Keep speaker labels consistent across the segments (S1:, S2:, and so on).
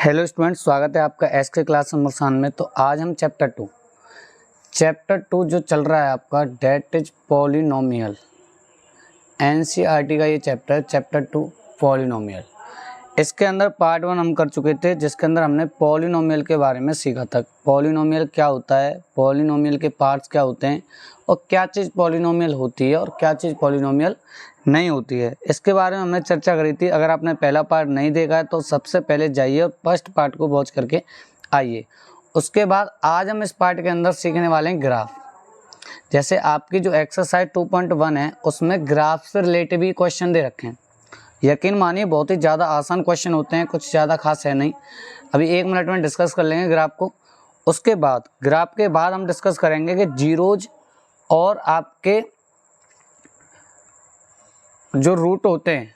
S1: Hello students, स्वागत है आपका एस के क्लास नंबर 7 में। तो आज हम चैप्टर टू जो चल रहा है आपका, डेट इज पॉलिनोमियल। एनसीईआरटी का ये चैप्टर है, चैप्टर 2 पॉलिनोमियल। इसके अंदर पार्ट 1 हम कर चुके थे, जिसके अंदर हमने पॉलिनोमियल के बारे में सीखा था। पॉलिनोमियल क्या होता है, पॉलिनोमियल के पार्ट्स क्या होते हैं और क्या चीज़ पॉलिनोमियल होती है और क्या चीज़ पॉलिनोमियल नहीं होती है, इसके बारे में हमने चर्चा करी थी। अगर आपने पहला पार्ट नहीं देखा है तो सबसे पहले जाइए और फर्स्ट पार्ट को वॉच करके आइए। उसके बाद आज हम इस पार्ट के अंदर सीखने वाले हैं ग्राफ। जैसे आपकी जो एक्सरसाइज 2.1 है उसमें ग्राफ से रिलेटेड भी क्वेश्चन दे रखे हैं। यकीन मानिए बहुत ही ज़्यादा आसान क्वेश्चन होते हैं, कुछ ज़्यादा खास है नहीं। अभी 1 मिनट में डिस्कस कर लेंगे ग्राफ को। उसके बाद ग्राफ के बाद हम डिस्कस करेंगे कि जीरोज और आपके जो रूट होते हैं,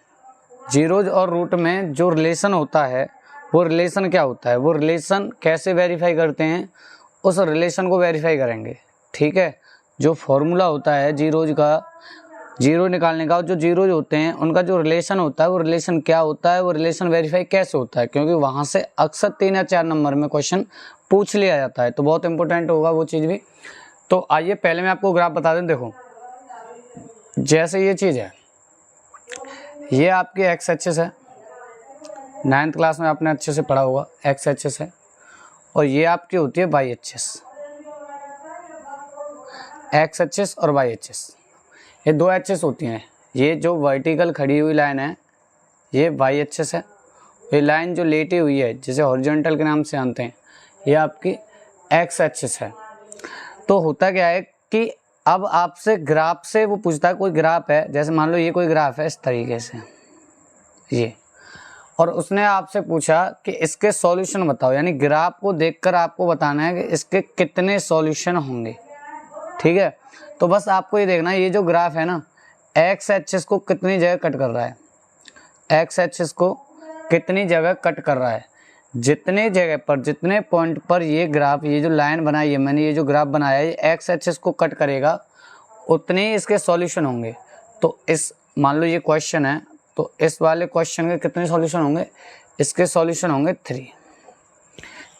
S1: जीरोज और रूट में जो रिलेशन होता है वो रिलेशन क्या होता है, वो रिलेशन कैसे वेरीफाई करते हैं, उस रिलेशन को वेरीफाई करेंगे। ठीक है, जो फॉर्मूला होता है जीरोज का, जीरो निकालने का, जो जीरोज होते हैं उनका जो रिलेशन होता है वो रिलेशन क्या होता है, वो रिलेशन वेरीफाई कैसे होता है, क्योंकि वहाँ से अक्सर 3 या 4 नंबर में क्वेश्चन पूछ लिया जाता है, तो बहुत इंपॉर्टेंट होगा वो चीज़ भी। तो आइए पहले मैं आपको ग्राफ बता दूं। देखो, जैसे ये चीज़ है, ये आपकी एक्स एक्सिस है, 9th क्लास में आपने अच्छे से पढ़ा होगा, एक्स एक्सिस है, और ये आपकी होती है वाई एक्सिस। एक्स एक्सिस और वाई एक्सिस, ये 2 एक्सिस होती हैं। ये जो वर्टिकल खड़ी हुई लाइन है ये वाई एक्सिस है, ये लाइन जो लेटी हुई है जिसे हॉरिजॉन्टल के नाम से जानते हैं ये आपकी एक्स एक्सिस है। तो होता क्या है कि अब आपसे ग्राफ से वो पूछता है, कोई ग्राफ है, जैसे मान लो ये कोई ग्राफ है इस तरीके से ये, और उसने आपसे पूछा कि इसके सॉल्यूशन बताओ, यानी ग्राफ को देखकर आपको बताना है कि इसके कितने सॉल्यूशन होंगे। ठीक है, तो बस आपको ये देखना है ये जो ग्राफ है ना, एक्स एक्सिस को कितनी जगह कट कर रहा है, एक्स एक्सिस को कितनी जगह कट कर रहा है, जितने जगह पर, जितने पॉइंट पर ये ग्राफ, ये जो लाइन बनाई है मैंने, ये जो ग्राफ बनाया है, ये एक्स एक्सिस को कट करेगा, उतने ही इसके सॉल्यूशन होंगे। तो इस, मान लो ये क्वेश्चन है, तो इस वाले क्वेश्चन के कितने सॉल्यूशन होंगे, इसके सॉल्यूशन होंगे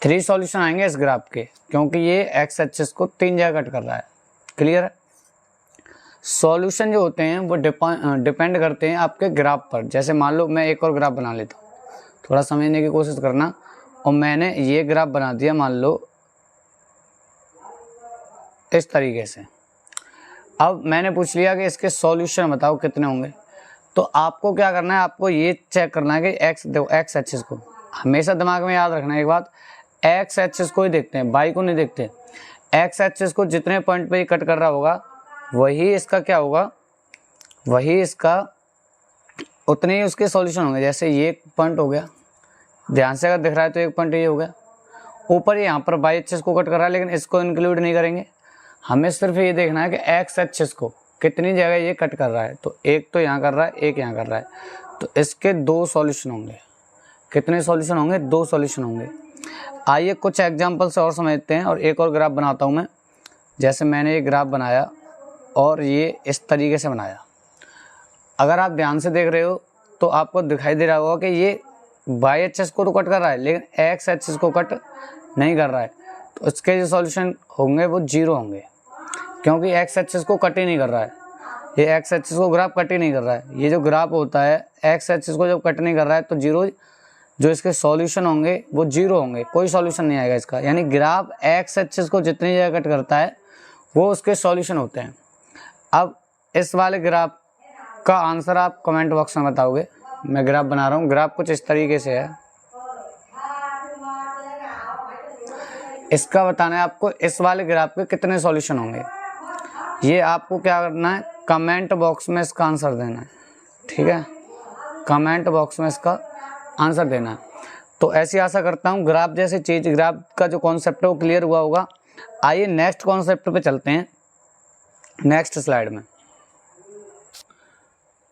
S1: 3 सॉल्यूशन आएंगे इस ग्राफ के, क्योंकि ये एक्स एक्सिस को 3 जगह कट कर रहा है। क्लियर है। सॉल्यूशन जो होते हैं वो डिपेंड करते हैं आपके ग्राफ पर। जैसे मान लो मैं एक और ग्राफ बना लेता हूँ, थोड़ा समझने की कोशिश करना। और मैंने ये ग्राफ बना दिया मान लो इस तरीके से। अब मैंने पूछ लिया कि इसके सॉल्यूशन बताओ कितने होंगे। तो आपको क्या करना है, आपको ये चेक करना है कि एक्स, देखो एक्स एक्सिस को हमेशा दिमाग में याद रखना है एक बात, एक्स एक्सिस को ही देखते हैं, वाई को नहीं देखते। एक्स एक्सिस को जितने पॉइंट पे ये कट कर रहा होगा वही इसका क्या होगा, वही इसका, उतने ही उसके सॉल्यूशन होंगे। जैसे ये एक पॉइंट हो गया, ध्यान से अगर दिख रहा है तो एक पॉइंट ये हो गया। ऊपर यहाँ पर वाई एक्सिस को कट कर रहा है, लेकिन इसको इंक्लूड नहीं करेंगे। हमें सिर्फ ये देखना है कि एक्स एक्सिस को कितनी जगह ये कट कर रहा है। तो एक तो यहाँ कर रहा है, एक यहाँ कर रहा है, तो इसके 2 सॉल्यूशन होंगे। कितने सॉल्यूशन होंगे, 2 सॉल्यूशन होंगे। आइए कुछ एग्जाम्पल से और समझते हैं, और एक और ग्राफ बनाता हूँ मैं। जैसे मैंने ये ग्राफ बनाया और ये इस तरीके से बनाया। अगर आप ध्यान से देख रहे हो तो आपको दिखाई दे रहा होगा कि ये वाई एक्सिस को तो कट कर रहा है, लेकिन एक्स एक्सिस को कट नहीं कर रहा है। तो इसके जो सॉल्यूशन होंगे वो 0 होंगे, क्योंकि एक्स एक्सिस को कट ही नहीं कर रहा है। ये एक्स एक्सिस को ग्राफ कट ही नहीं कर रहा है। ये जो ग्राफ होता है एक्स एक्सिस को जब कट नहीं कर रहा है तो 0, जो इसके सॉल्यूशन होंगे वो 0 होंगे, कोई सॉल्यूशन नहीं आएगा इसका। यानी ग्राफ एक्स एक्सिस को जितनी जगह कट करता है वो उसके सॉल्यूशन होते हैं। अब इस वाले ग्राफ का आंसर आप कमेंट बॉक्स में बताओगे। मैं ग्राफ बना रहा हूँ, ग्राफ कुछ इस तरीके से है। इसका बताना है आपको इस वाले ग्राफ के कितने सॉल्यूशन होंगे। ये आपको क्या करना है, कमेंट बॉक्स में इसका आंसर देना है। ठीक है, कमेंट बॉक्स में इसका आंसर देना है। तो ऐसी आशा करता हूँ ग्राफ जैसी चीज़, ग्राफ का जो कॉन्सेप्ट है वो क्लियर हुआ होगा। आइए नेक्स्ट कॉन्सेप्ट पे चलते हैं, नेक्स्ट स्लाइड में।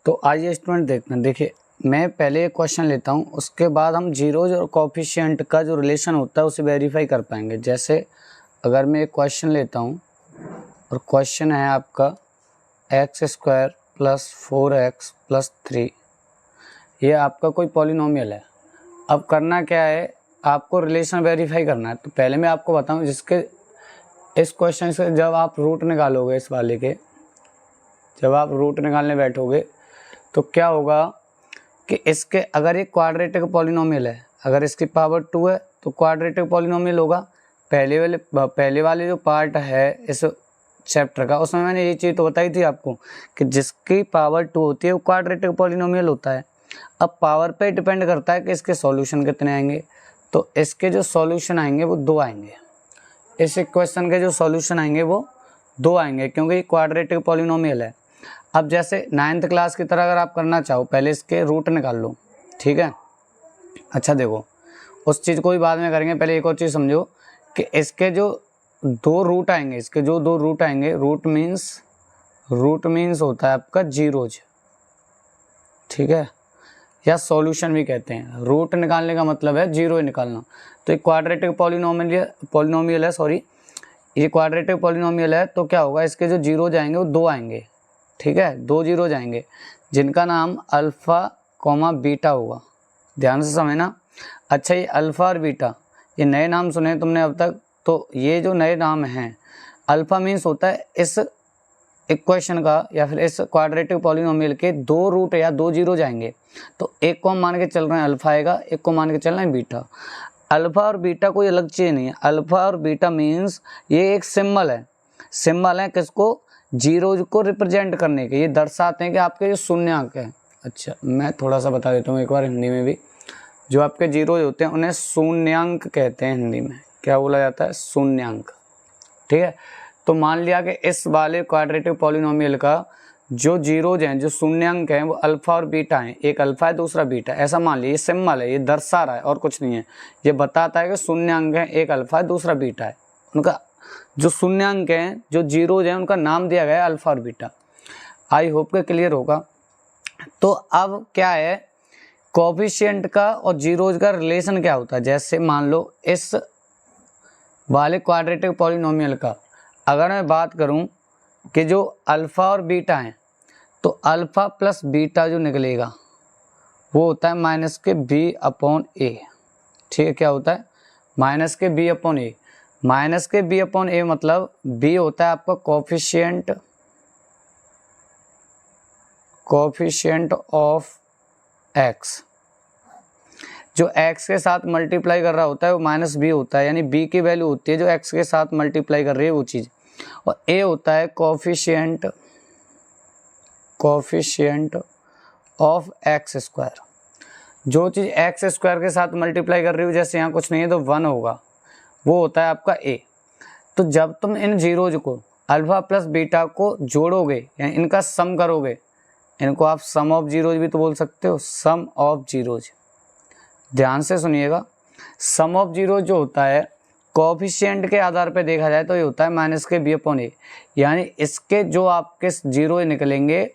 S1: तो आइए स्टूडेंट देखते हैं। देखिए, मैं पहले एक क्वेश्चन लेता हूँ, उसके बाद हम जीरोज और कोफिशिएंट का जो रिलेशन होता है उसे वेरीफाई कर पाएंगे। जैसे अगर मैं एक क्वेश्चन लेता हूँ और क्वेश्चन है आपका x² + 4x + 3, ये आपका कोई पॉलिनोमियल है। अब करना क्या है, आपको रिलेशन वेरीफाई करना है। तो पहले मैं आपको बताऊं, जिसके इस क्वेश्चन से जब आप रूट निकालोगे, इस वाले के जब आप रूट निकालने बैठोगे तो क्या होगा कि इसके अगर एक क्वाड्रेटिक पॉलिनोमियल है, अगर इसकी पावर 2 है तो क्वाड्रेटिक पॉलिनोमियल होगा। पहले वाले जो पार्ट है इस चैप्टर का, उसमें मैंने ये चीज़ तो बताई थी आपको कि जिसकी पावर 2 होती है वो क्वाड्रेटिक पॉलिनोमियल होता है। अब पावर पे डिपेंड करता है कि इसके सॉल्यूशन कितने आएंगे। तो इसके जो सॉल्यूशन आएंगे वो 2 आएंगे। इस इक्वेशन के जो सॉल्यूशन आएंगे वो 2 आएंगे, क्योंकि ये क्वाड्रेटिक पॉलिनोमियल है। अब जैसे 9th क्लास की तरह अगर आप करना चाहो, पहले इसके रूट निकाल लो, ठीक है। अच्छा देखो, उस चीज़ को भी बाद में करेंगे, पहले एक और चीज़ समझो कि इसके जो 2 रूट आएंगे, इसके जो 2 रूट आएंगे, रूट मीन्स होता है आपका जीरोज, ठीक है, या सॉल्यूशन भी कहते हैं। रूट निकालने का मतलब है जीरो ही निकालना। तो एक क्वाड्रेटिक पॉलिनोमियल है, सॉरी, ये क्वाड्रेटिक पॉलिनोमियल है। तो क्या होगा, इसके जो जीरो जाएंगे वो 2 आएंगे, ठीक है, 2 जीरो जाएंगे, जिनका नाम अल्फ़ा कॉमा बीटा होगा। ध्यान से समझना। अच्छा, ये अल्फ़ा और बीटा ये नए नाम सुने तुमने अब तक, तो ये जो नए नाम हैं, अल्फ़ा मीन्स होता है इस इक्वेशन का या फिर इस क्वाड्रेटिक पॉलिनोमियल के 2 रूट या 2 जीरो जाएंगे। तो एक को हम मान के चल रहे हैं अल्फ़ा आएगा, एक को मान के चल रहे हैं बीटा। अल्फ़ा और बीटा कोई अलग चीज़ नहीं है। अल्फ़ा और बीटा मीन्स ये एक सिंबल है किसको, जीरो को रिप्रेजेंट करने के। ये दर्शाते हैं कि आपके जो शून्यांक है। अच्छा, मैं थोड़ा सा बता देता हूँ एक बार हिंदी में भी। जो आपके जीरो होते हैं उन्हें शून्यांक कहते हैं। हिंदी में क्या बोला जाता है, शून्यांक, ठीक है। तो मान लिया कि इस वाले क्वाड्रेटिक पॉलिनोमियल का जो जीरोज हैं, जो शून्यांक हैं, वो अल्फ़ा और बीटा हैं। एक अल्फ़ा है, दूसरा बीटा, ऐसा मान लिया। ये सिंबल है, ये दर्शा रहा है और कुछ नहीं है। ये बताता है कि शून्यांक हैं, एक अल्फ़ा है, दूसरा बीटा है। उनका जो शून्यांक हैं, जो जीरोज हैं, उनका नाम दिया गया है अल्फ़ा और बीटा। आई होप के क्लियर होगा। तो अब क्या है, कोएफिशिएंट का और जीरोज का रिलेशन क्या होता है। जैसे मान लो इस वाले क्वाड्रेटिक पॉलिनोमियल का अगर मैं बात करूं कि जो अल्फ़ा और बीटा हैं, तो अल्फ़ा प्लस बीटा जो निकलेगा वो होता है माइनस के b/a, ठीक है। क्या होता है, माइनस के b/a। माइनस के b/a मतलब b होता है आपका कोएफिशिएंट ऑफ x। जो x के साथ मल्टीप्लाई कर रहा होता है वो माइनस b होता है, यानी b की वैल्यू होती है जो x के साथ मल्टीप्लाई कर रही है वो चीज़। और a होता है कोएफिशिएंट ऑफ x स्क्वायर। जो चीज़ x स्क्वायर के साथ मल्टीप्लाई कर रही हो, जैसे यहाँ कुछ नहीं है तो 1 होगा, वो होता है आपका a। तो जब तुम इन जीरोज को अल्फ़ा प्लस बीटा को जोड़ोगे, यानी इनका सम करोगे, इनको आप सम ऑफ जीरोज भी तो बोल सकते हो, सम ऑफ जीरोज। ध्यान से सुनिएगा, सम ऑफ जीरो जो होता है कोएफिशिएंट के आधार पे देखा जाए तो ये होता है माइनस के b/a। यानी इसके जो आपके जीरो निकलेंगे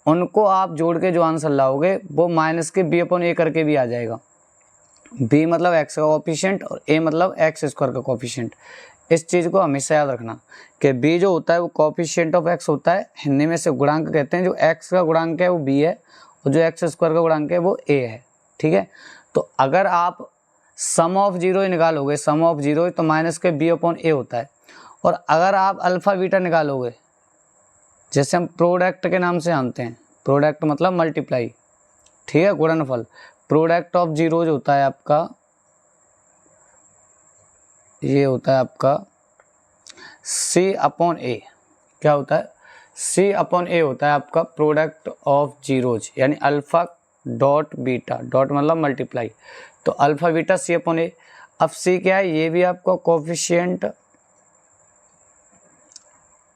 S1: उनको आप जोड़ के जो आंसर लाओगे वो माइनस के b/a करके भी आ जाएगा। b मतलब x का कोएफिशिएंट और a मतलब x स्क्वायर का कोएफिशिएंट। इस चीज़ को हमेशा याद रखना कि b जो होता है वो कोएफिशिएंट ऑफ x होता है, हिंदी में से गुणांक कहते हैं। जो x का गुणांक है वो b है और जो x स्क्वायर का गुणांक है वो a है, ठीक है। तो अगर आप सम ऑफ जीरो ही निकालोगे, सम ऑफ जीरो, तो माइनस के b/a होता है। और अगर आप अल्फ़ा बीटा निकालोगे, जैसे हम प्रोडक्ट के नाम से जानते हैं, प्रोडक्ट मतलब मल्टीप्लाई, ठीक है, गुणनफल। प्रोडक्ट ऑफ जीरोज होता है आपका, ये होता है आपका c/a। क्या होता है, c/a होता है आपका प्रोडक्ट ऑफ जीरोज, यानी अल्फ़ा डॉट बीटा, डॉट मतलब मल्टीप्लाई, तो अल्फ़ा बीटा c/a। अब c क्या है, ये भी आपका कोएफिशिएंट,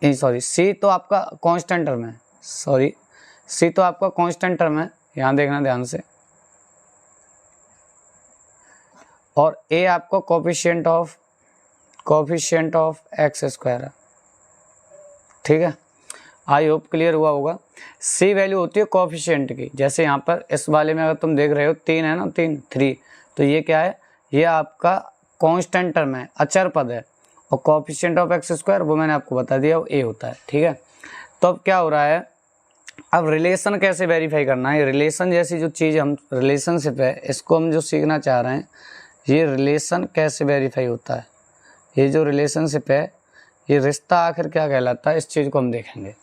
S1: c तो आपका कांस्टेंट टर्म है, c तो आपका कांस्टेंट टर्म है, यहाँ देखना ध्यान से। और a आपका कोएफिशिएंट ऑफ x स्क्वायर है, ठीक है। आई होप क्लियर हुआ होगा। c वैल्यू होती है कोएफिशिएंट की। जैसे यहाँ पर इस वाले में अगर तुम देख रहे हो 3 है ना, 3 तो ये क्या है, ये आपका कांस्टेंट टर्म है, अचर पद है। और कोएफिशिएंट ऑफ x स्क्वायर वो मैंने आपको बता दिया, वो a होता है, ठीक है। तो अब क्या हो रहा है, अब रिलेशन कैसे वेरीफाई करना है। रिलेशन जैसी जो चीज़ हम रिलेशनशिप है, इसको हम जो सीखना चाह रहे हैं, ये रिलेशन कैसे वेरीफाई होता है, ये जो रिलेशनशिप है, ये रिश्ता आखिर क्या कहलाता है, इस चीज़ को हम देखेंगे।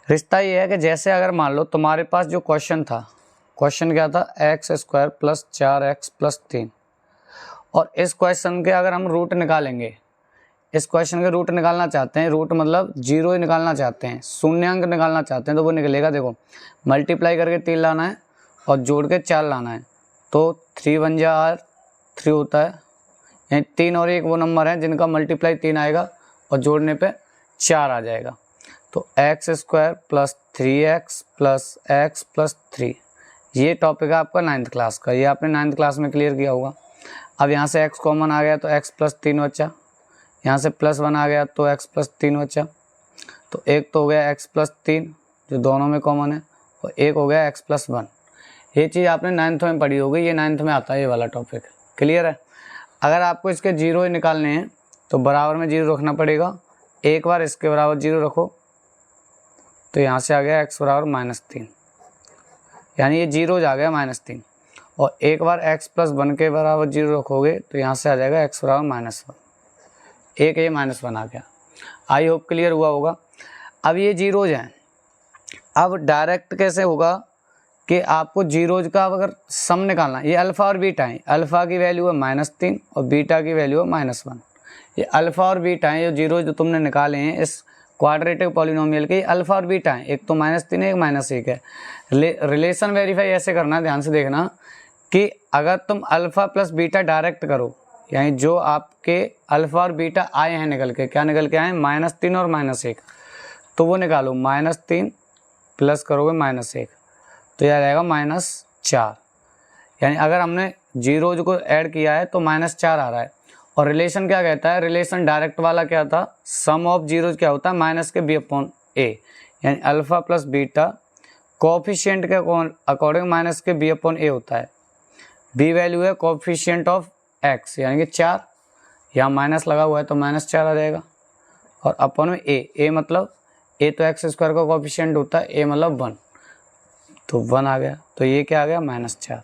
S1: रिश्ता ये है कि जैसे अगर मान लो तुम्हारे पास जो क्वेश्चन था, क्वेश्चन क्या था, x² + 4x + 3, और इस क्वेश्चन के अगर हम रूट निकालेंगे, इस क्वेश्चन के रूट निकालना चाहते हैं, रूट मतलब जीरो ही निकालना चाहते हैं, शून्यांक निकालना चाहते हैं, तो वो निकलेगा, देखो मल्टीप्लाई करके 3 लाना है और जोड़ के 4 लाना है, तो 3 × 1 = 3 होता है, यानी 3 और 1 वो नंबर हैं जिनका मल्टीप्लाई 3 आएगा और जोड़ने पे 4 आ जाएगा। तो x² + 3x + x + 3, ये टॉपिक है आपका 9th क्लास का, ये आपने 9th क्लास में क्लियर किया होगा। अब यहाँ से x कॉमन आ गया तो x + 3 बचा, यहाँ से +1 आ गया तो x + 3 बचा, तो एक तो हो गया x + 3 जो दोनों में कॉमन है, और एक हो गया x + 1। ये चीज़ आपने 9th में पढ़ी होगी, ये 9th में आता है ये वाला टॉपिक, क्लियर है। अगर आपको इसके जीरो ही निकालने हैं तो बराबर में जीरो रखना पड़ेगा, एक बार इसके बराबर जीरो रखो तो यहाँ से आ गया x = -3, यानी ये जीरो आ गया -3, और एक बार x + 1 के बराबर जीरो रखोगे तो यहाँ से आ जाएगा x = -1, एक ये -1 आ गया। आई होप क्लियर हुआ होगा। अब ये जीरोज हैं, अब डायरेक्ट कैसे होगा कि आपको जीरोज का अगर सम निकालना, ये अल्फ़ा और बीटा है, अल्फ़ा की वैल्यू है -3 और बीटा की वैल्यू है -1, ये अल्फ़ा और बीटा है, ये जीरो जो तुमने निकाले हैं इस क्वाड्रेटिक पॉलिनोमियल के, अल्फ़ा और बीटा है, एक तो -3 है, एक -1 है। रिलेशन वेरीफाई ऐसे करना, ध्यान से देखना कि अगर तुम अल्फ़ा + बीटा डायरेक्ट करो, यानी जो आपके अल्फ़ा और बीटा आए हैं निकल के, क्या निकल के आए हैं, -3 और -1, तो वो निकालो, -3 प्लस करोगे -1 तो यह रहेगा -4, यानी अगर हमने जीरोज को ऐड किया है तो -4 आ रहा है। और रिलेशन क्या कहता है, रिलेशन डायरेक्ट वाला क्या था, सम ऑफ जीरोज क्या होता है, -b/a, यानी अल्फ़ा + बीटा कोफिशिएंट के अकॉर्डिंग -b/a होता है। b वैल्यू है कोफिशिएंट ऑफ x, यानी कि 4, यहाँ माइनस लगा हुआ है तो -4 आ जाएगा, और अपॉन में a मतलब a तो x² का कोफिशिएंट होता है, a मतलब 1, तो 1 आ गया, तो ये क्या आ गया, -4।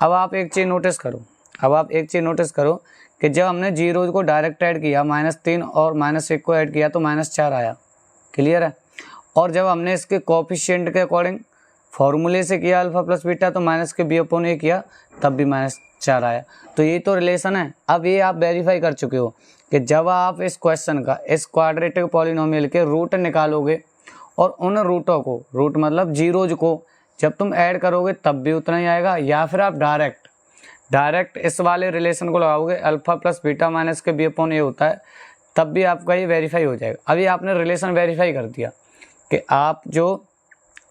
S1: अब आप एक चीज़ नोटिस करो कि जब हमने जीरोज को डायरेक्ट ऐड किया, -3 और -1 को ऐड किया तो -4 आया, क्लियर है। और जब हमने इसके कोफिशिएंट के अकॉर्डिंग फॉर्मूले से किया अल्फ़ा + बीटा, तो -b/a किया तब भी -4 आया। तो ये तो रिलेशन है। अब ये आप वेरीफाई कर चुके हो कि जब आप इस क्वेश्चन का, इस क्वाड्रेटिक पॉलिनोमियल के रूट निकालोगे और उन रूटों को, रूट मतलब जीरोज को जब तुम ऐड करोगे तब भी उतना ही आएगा, या फिर आप डायरेक्ट इस वाले रिलेशन को लगाओगे, अल्फ़ा + बीटा -b/a होता है, तब भी आपका ये वेरीफाई हो जाएगा। अभी आपने रिलेशन वेरीफाई कर दिया कि आप जो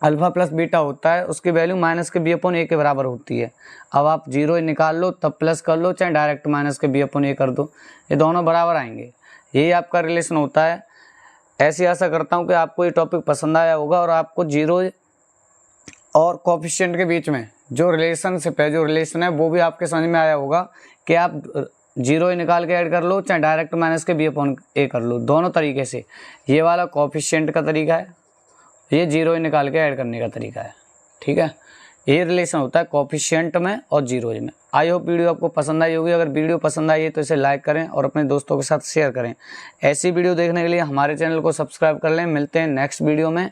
S1: अल्फ़ा + बीटा होता है उसकी वैल्यू -b/a के बराबर होती है। अब आप जीरो निकाल लो तब प्लस कर लो, चाहे डायरेक्ट -b/a कर दो, ये दोनों बराबर आएंगे, यही आपका रिलेशन होता है। ऐसी आशा करता हूँ कि आपको ये टॉपिक पसंद आया होगा और आपको जीरो और कोफिशिएंट के बीच में जो रिलेशनशिप है, जो रिलेशन है, वो भी आपके समझ में आया होगा कि आप जीरो ही निकाल के ऐड कर लो, चाहे डायरेक्ट -b/a कर लो, दोनों तरीके से। ये वाला कोफिशिएंट का तरीका है, ये जीरो ही निकाल के ऐड करने का तरीका है, ठीक है। ये रिलेशन होता है कोफिशिएंट में और जीरोज में। आई होप वीडियो आपको पसंद आई होगी। अगर वीडियो पसंद आई है तो इसे लाइक करें और अपने दोस्तों के साथ शेयर करें। ऐसी वीडियो देखने के लिए हमारे चैनल को सब्सक्राइब कर लें। मिलते हैं नेक्स्ट वीडियो में,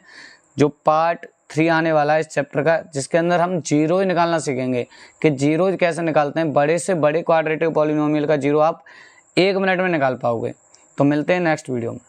S1: जो पार्ट 3 आने वाला है इस चैप्टर का, जिसके अंदर हम जीरो ही निकालना सीखेंगे कि जीरोज कैसे निकालते हैं। बड़े से बड़े क्वाड्रेटिक पॉलिनोमियल का जीरो आप 1 मिनट में निकाल पाओगे। तो मिलते हैं नेक्स्ट वीडियो में।